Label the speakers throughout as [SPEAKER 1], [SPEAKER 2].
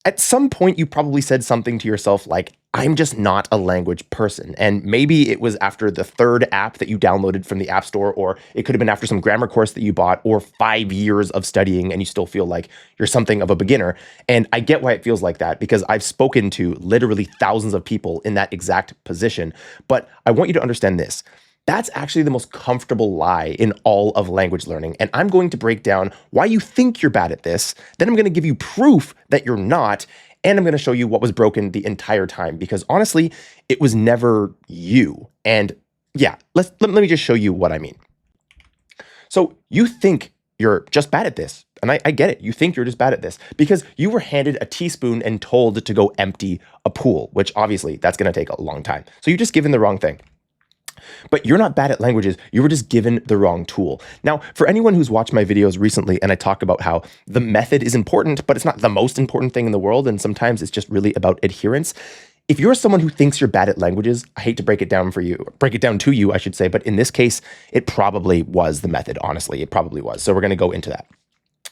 [SPEAKER 1] At some point, you probably said something to yourself like, I'm just not a language person. And maybe it was after the third app that you downloaded from the App Store, or it could have been after some grammar course that you bought, or 5 years of studying and you still feel like you're something of a beginner. And I get why it feels like that, because I've spoken to literally thousands of people in that exact position. But I want you to understand this. That's actually the most comfortable lie in all of language learning. And I'm going to break down why you think you're bad at this. Then I'm going to give you proof that you're not. And I'm going to show you what was broken the entire time, because honestly, it was never you. And yeah, let me just show you what I mean. So you think you're just bad at this. And I get it. You think you're just bad at this because you were handed a teaspoon and told to go empty a pool, which obviously that's going to take a long time. So you're just given the wrong thing. But you're not bad at languages. You were just given the wrong tool. Now, for anyone who's watched my videos recently, and I talk about how the method is important, but it's not the most important thing in the world, and sometimes it's just really about adherence. If you're someone who thinks you're bad at languages, I hate to break it down to you, I should say, but in this case, it probably was the method, honestly. It probably was. So we're going to go into that.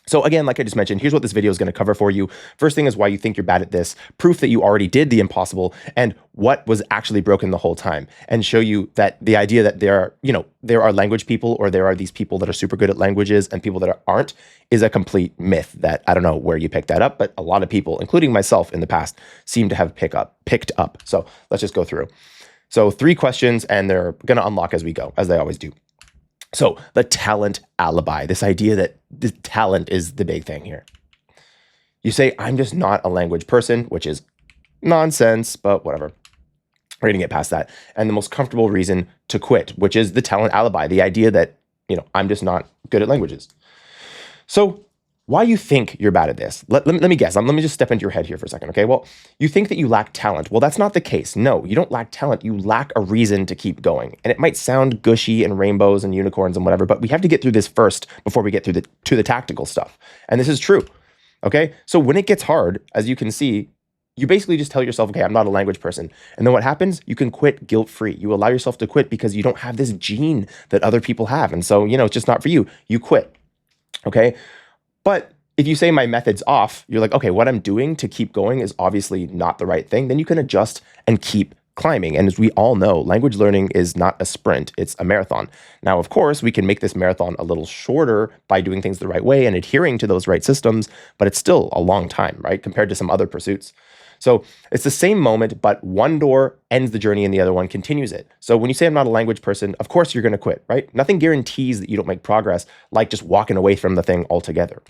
[SPEAKER 1] So again, like I just mentioned, here's what this video is going to cover for you. First thing is why you think you're bad at this, proof that you already did the impossible, and what was actually broken the whole time, and show you that the idea that there are language people, or there are these people that are super good at languages and people that aren't, is a complete myth that I don't know where you picked that up, but a lot of people, including myself in the past, seem to have picked up. So let's just go through. So 3 questions, and they're going to unlock as we go, as they always do. So the talent alibi, this idea that the talent is the big thing here. You say, I'm just not a language person, which is nonsense, but whatever. We're going to get past that. And the most comfortable reason to quit, which is the talent alibi, the idea that, I'm just not good at languages. So why you think you're bad at this? Let me guess. Let me just step into your head here for a second, okay? Well, you think that you lack talent. Well, that's not the case. No, you don't lack talent. You lack a reason to keep going. And it might sound gushy and rainbows and unicorns and whatever, but we have to get through this first before we get to the tactical stuff. And this is true, okay? So when it gets hard, as you can see, you basically just tell yourself, okay, I'm not a language person. And then what happens? You can quit guilt-free. You allow yourself to quit because you don't have this gene that other people have. And so, it's just not for you. You quit, okay? But if you say my method's off, you're like, okay, what I'm doing to keep going is obviously not the right thing. Then you can adjust and keep climbing. And as we all know, language learning is not a sprint, it's a marathon. Now, of course, we can make this marathon a little shorter by doing things the right way and adhering to those right systems, but it's still a long time, right? Compared to some other pursuits. So it's the same moment, but one door ends the journey and the other one continues it. So when you say I'm not a language person, of course you're going to quit, right? Nothing guarantees that you don't make progress, like just walking away from the thing altogether.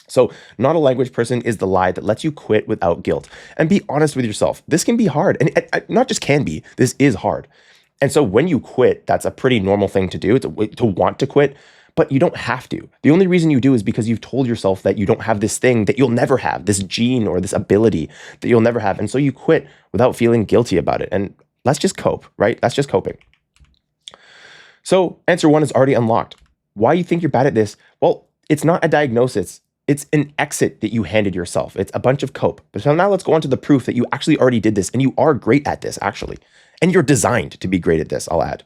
[SPEAKER 1] So not a language person is the lie that lets you quit without guilt. And be honest with yourself. This can be hard. And not just can be, this is hard. And so when you quit, that's a pretty normal thing to do, to want to quit, but you don't have to. The only reason you do is because you've told yourself that you don't have this thing that you'll never have, this gene or this ability that you'll never have. And so you quit without feeling guilty about it. And let's just cope, right? That's just coping. So answer 1 is already unlocked. Why you think you're bad at this? Well, it's not a diagnosis. It's an exit that you handed yourself. It's a bunch of cope. But so now let's go on to the proof that you actually already did this, and you are great at this, actually. And you're designed to be great at this, I'll add.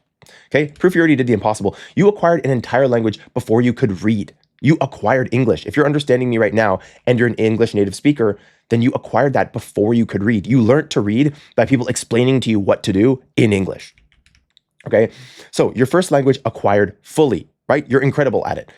[SPEAKER 1] Okay, proof you already did the impossible. You acquired an entire language before you could read. You acquired English. If you're understanding me right now and you're an English native speaker, then you acquired that before you could read. You learned to read by people explaining to you what to do in English. Okay, so your first language acquired fully, right? You're incredible at it.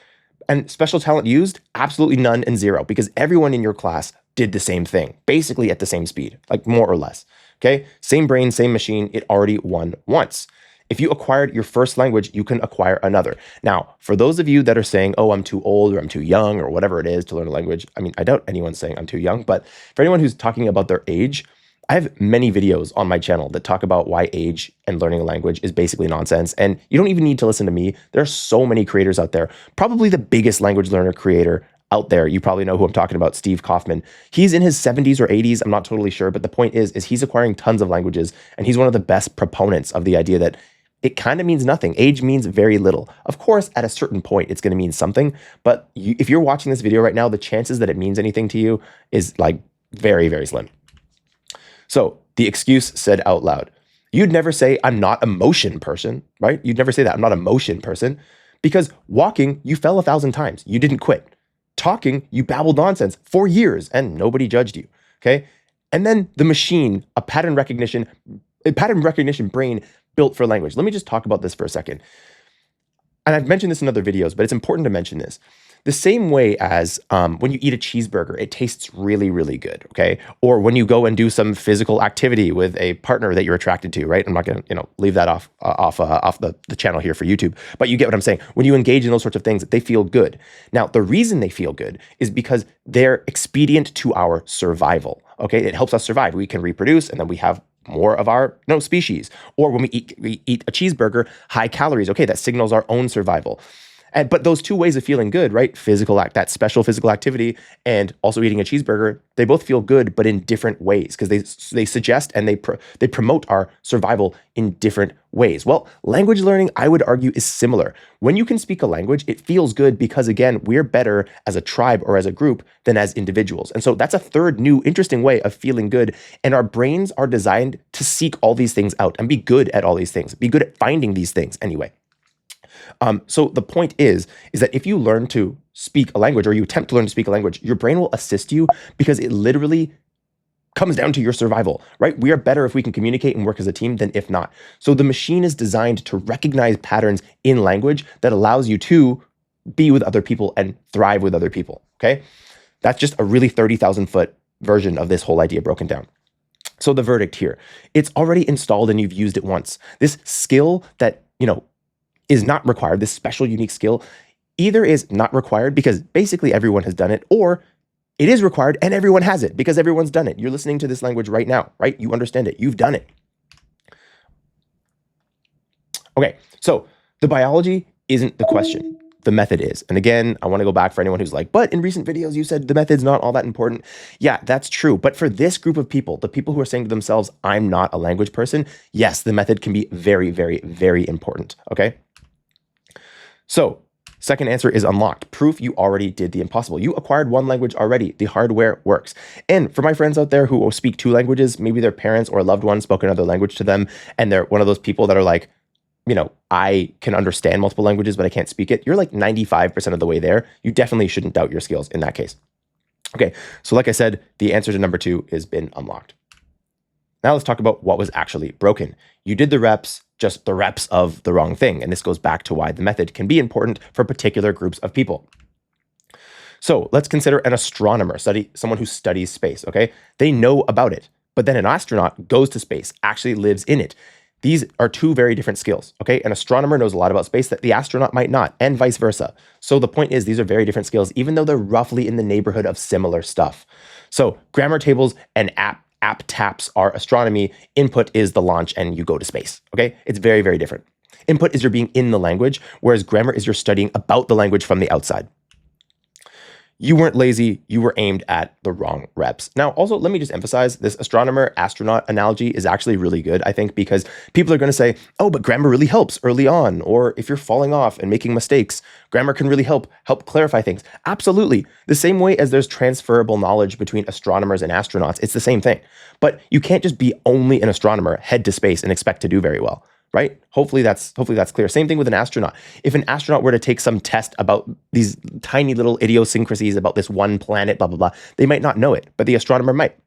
[SPEAKER 1] And special talent used? Absolutely none and 0, because everyone in your class did the same thing, basically at the same speed, like more or less, okay? Same brain, same machine, it already won once. If you acquired your first language, you can acquire another. Now, for those of you that are saying, oh, I'm too old or I'm too young or whatever it is to learn a language, I mean, I doubt anyone's saying I'm too young, but for anyone who's talking about their age, I have many videos on my channel that talk about why age and learning a language is basically nonsense. And you don't even need to listen to me. There are so many creators out there. Probably the biggest language learner creator out there. You probably know who I'm talking about, Steve Kaufman. He's in his 70s or 80s. I'm not totally sure. But the point is he's acquiring tons of languages. And he's one of the best proponents of the idea that it kind of means nothing. Age means very little. Of course, at a certain point, it's going to mean something. But if you're watching this video right now, the chances that it means anything to you is like very, very slim. So the excuse said out loud. You'd never say, I'm not a motion person, right? You'd never say that, I'm not a motion person. Because walking, you fell 1,000 times. You didn't quit. Talking, you babbled nonsense for years and nobody judged you. okay? And then the machine, a pattern recognition brain built for language. Let me just talk about this for a second. And I've mentioned this in other videos, but it's important to mention this. The same way as when you eat a cheeseburger, it tastes really, really good, okay? Or when you go and do some physical activity with a partner that you're attracted to, right? I'm not going to, leave that off the channel here for YouTube, but you get what I'm saying. When you engage in those sorts of things, they feel good. Now, the reason they feel good is because they're expedient to our survival, okay? It helps us survive. We can reproduce, and then we have more of our species. Or when we eat a cheeseburger, high calories, okay? That signals our own survival. But those two ways of feeling good, right? That special physical activity, and also eating a cheeseburger, they both feel good, but in different ways, because they suggest and they promote our survival in different ways. Well, language learning, I would argue, is similar. When you can speak a language, it feels good because, again, we're better as a tribe or as a group than as individuals. And so that's a third new interesting way of feeling good. And our brains are designed to seek all these things out and be good at all these things, be good at finding these things anyway. So the point is that if you learn to speak a language, or you attempt to learn to speak a language, your brain will assist you, because it literally comes down to your survival, right? We are better if we can communicate and work as a team than if not. So the machine is designed to recognize patterns in language that allows you to be with other people and thrive with other people, okay? That's just a really 30,000-foot version of this whole idea broken down. So the verdict here, it's already installed and you've used it once. This skill that, is not required, this special, unique skill, either is not required because basically everyone has done it, or it is required and everyone has it because everyone's done it. You're listening to this language right now, right? You understand it. You've done it. Okay, so the biology isn't the question. The method is. And again, I want to go back for anyone who's like, but in recent videos, you said the method's not all that important. Yeah, that's true. But for this group of people, the people who are saying to themselves, I'm not a language person, yes, the method can be very, very, very important, okay? So, second answer is unlocked. Proof you already did the impossible. You acquired one language already. The hardware works. And for my friends out there who speak two languages, maybe their parents or a loved one spoke another language to them, and they're one of those people that are like, I can understand multiple languages, but I can't speak it. You're like 95% of the way there. You definitely shouldn't doubt your skills in that case. Okay, so like I said, the answer to number 2 has been unlocked. Now let's talk about what was actually broken. You did the reps, just the reps of the wrong thing. And this goes back to why the method can be important for particular groups of people. So let's consider an astronomer, someone who studies space, okay? They know about it, but then an astronaut goes to space, actually lives in it. These are two very different skills, okay? An astronomer knows a lot about space that the astronaut might not, and vice versa. So the point is, these are very different skills, even though they're roughly in the neighborhood of similar stuff. So grammar tables and app taps are astronomy. Input is the launch and you go to space, okay? It's very, very different. Input is you're being in the language, whereas grammar is you're studying about the language from the outside. You weren't lazy, you were aimed at the wrong reps. Now, also, let me just emphasize this astronomer-astronaut analogy is actually really good, I think, because people are going to say, oh, but grammar really helps early on, or if you're falling off and making mistakes, grammar can really help clarify things. Absolutely. The same way as there's transferable knowledge between astronomers and astronauts, it's the same thing. But you can't just be only an astronomer, head to space, and expect to do very well. Right? Hopefully that's clear. Same thing with an astronaut. If an astronaut were to take some test about these tiny little idiosyncrasies about this one planet, blah, blah, blah, they might not know it, but the astronomer might.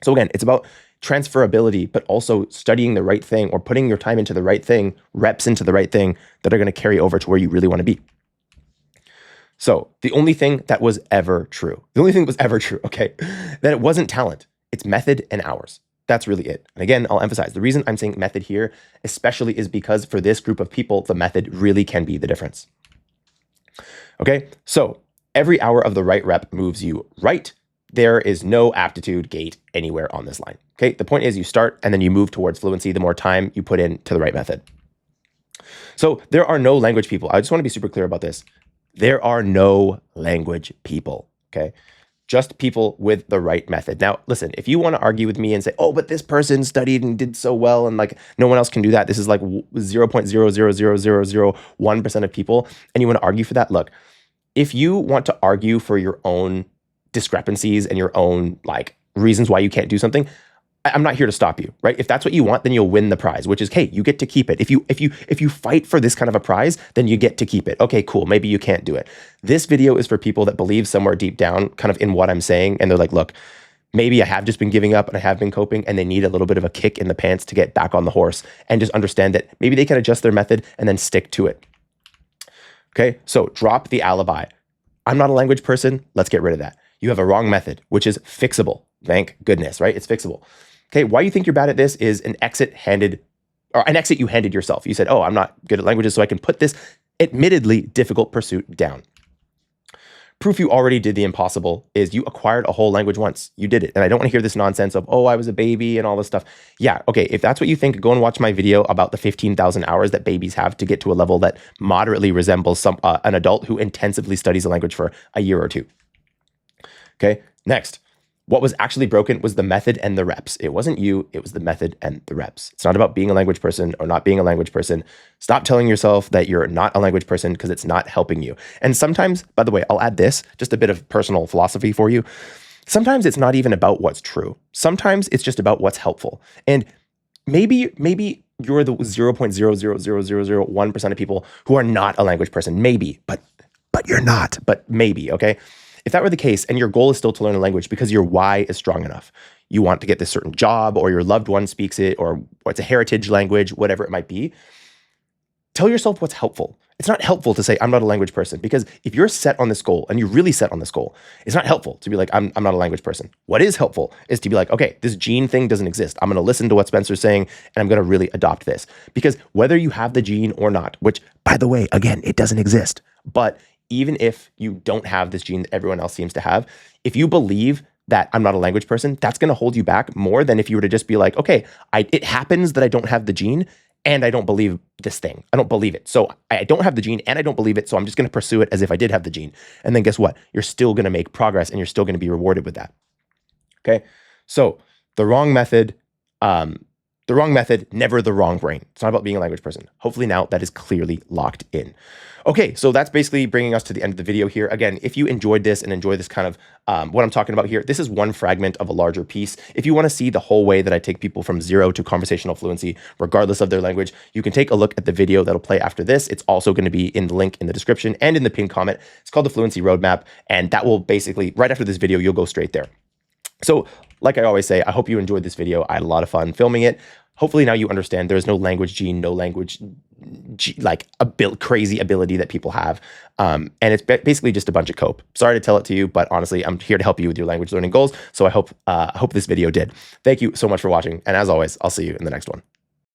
[SPEAKER 1] So again, it's about transferability, but also studying the right thing or putting your time into the right thing, reps into the right thing that are going to carry over to where you really want to be. So the only thing that was ever true, okay, that it wasn't talent, it's method and hours. That's really it. And again, I'll emphasize the reason I'm saying method here, especially is because for this group of people, the method really can be the difference. Okay, so every hour of the right rep moves you right. There is no aptitude gate anywhere on this line. Okay, the point is you start and then you move towards fluency the more time you put into the right method. So there are no language people. I just want to be super clear about this. There are no language people, okay? Just people with the right method. Now, listen, if you want to argue with me and say, oh, but this person studied and did so well and like no one else can do that. This is like 0.0000001% of people. And you want to argue for that. Look, if you want to argue for your own discrepancies and your own like reasons why you can't do something, I'm not here to stop you, right? If that's what you want, then you'll win the prize, which is, hey, you get to keep it. If you fight for this kind of a prize, then you get to keep it. Okay, cool. Maybe you can't do it. This video is for people that believe somewhere deep down kind of in what I'm saying. And they're like, look, maybe I have just been giving up and I have been coping and they need a little bit of a kick in the pants to get back on the horse and just understand that maybe they can adjust their method and then stick to it. Okay, so drop the alibi. I'm not a language person. Let's get rid of that. You have a wrong method, which is fixable. Thank goodness, right? It's fixable. Okay, why you think you're bad at this is an exit you handed yourself. You said, oh, I'm not good at languages, so I can put this admittedly difficult pursuit down. Proof you already did the impossible is you acquired a whole language once. You did it. And I don't want to hear this nonsense of, oh, I was a baby and all this stuff. Yeah, okay, if that's what you think, go and watch my video about the 15,000 hours that babies have to get to a level that moderately resembles an adult who intensively studies a language for a year or two. Okay, next. What was actually broken was the method and the reps. It wasn't you, it was the method and the reps. It's not about being a language person or not being a language person. Stop telling yourself that you're not a language person because it's not helping you. And sometimes, by the way, I'll add this, just a bit of personal philosophy for you. Sometimes it's not even about what's true. Sometimes it's just about what's helpful. And maybe you're the 0.00001% of people who are not a language person. Maybe, but you're not, but maybe, okay? If that were the case, and your goal is still to learn a language because your why is strong enough, you want to get this certain job, or your loved one speaks it, or it's a heritage language, whatever it might be, tell yourself what's helpful. It's not helpful to say, I'm not a language person, because if you're set on this goal, and you're really set on this goal, it's not helpful to be like, I'm not a language person. What is helpful is to be like, okay, this gene thing doesn't exist. I'm going to listen to what Spencer's saying, and I'm going to really adopt this. Because whether you have the gene or not, which, by the way, again, it doesn't exist, but even if you don't have this gene that everyone else seems to have, if you believe that I'm not a language person, that's going to hold you back more than if you were to just be like, okay, it happens that I don't have the gene and I don't believe this thing. I don't believe it. So I don't have the gene and I don't believe it. So I'm just going to pursue it as if I did have the gene. And then guess what? You're still going to make progress and you're still going to be rewarded with that. Okay. So the wrong method, never the wrong brain. It's not about being a language person. Hopefully now that is clearly locked in. Okay, so that's basically bringing us to the end of the video here. Again, if you enjoyed this and enjoy this kind of what I'm talking about here, this is one fragment of a larger piece. If you want to see the whole way that I take people from 0 to conversational fluency, regardless of their language, you can take a look at the video that'll play after this. It's also going to be in the link in the description and in the pinned comment. It's called the Fluency Roadmap, and that will basically, right after this video, you'll go straight there. So like I always say, I hope you enjoyed this video. I had a lot of fun filming it. Hopefully now you understand there's no language gene, no language like crazy ability that people have. And it's basically just a bunch of cope. Sorry to tell it to you, but honestly, I'm here to help you with your language learning goals. So I hope this video did. Thank you so much for watching. And as always, I'll see you in the next one.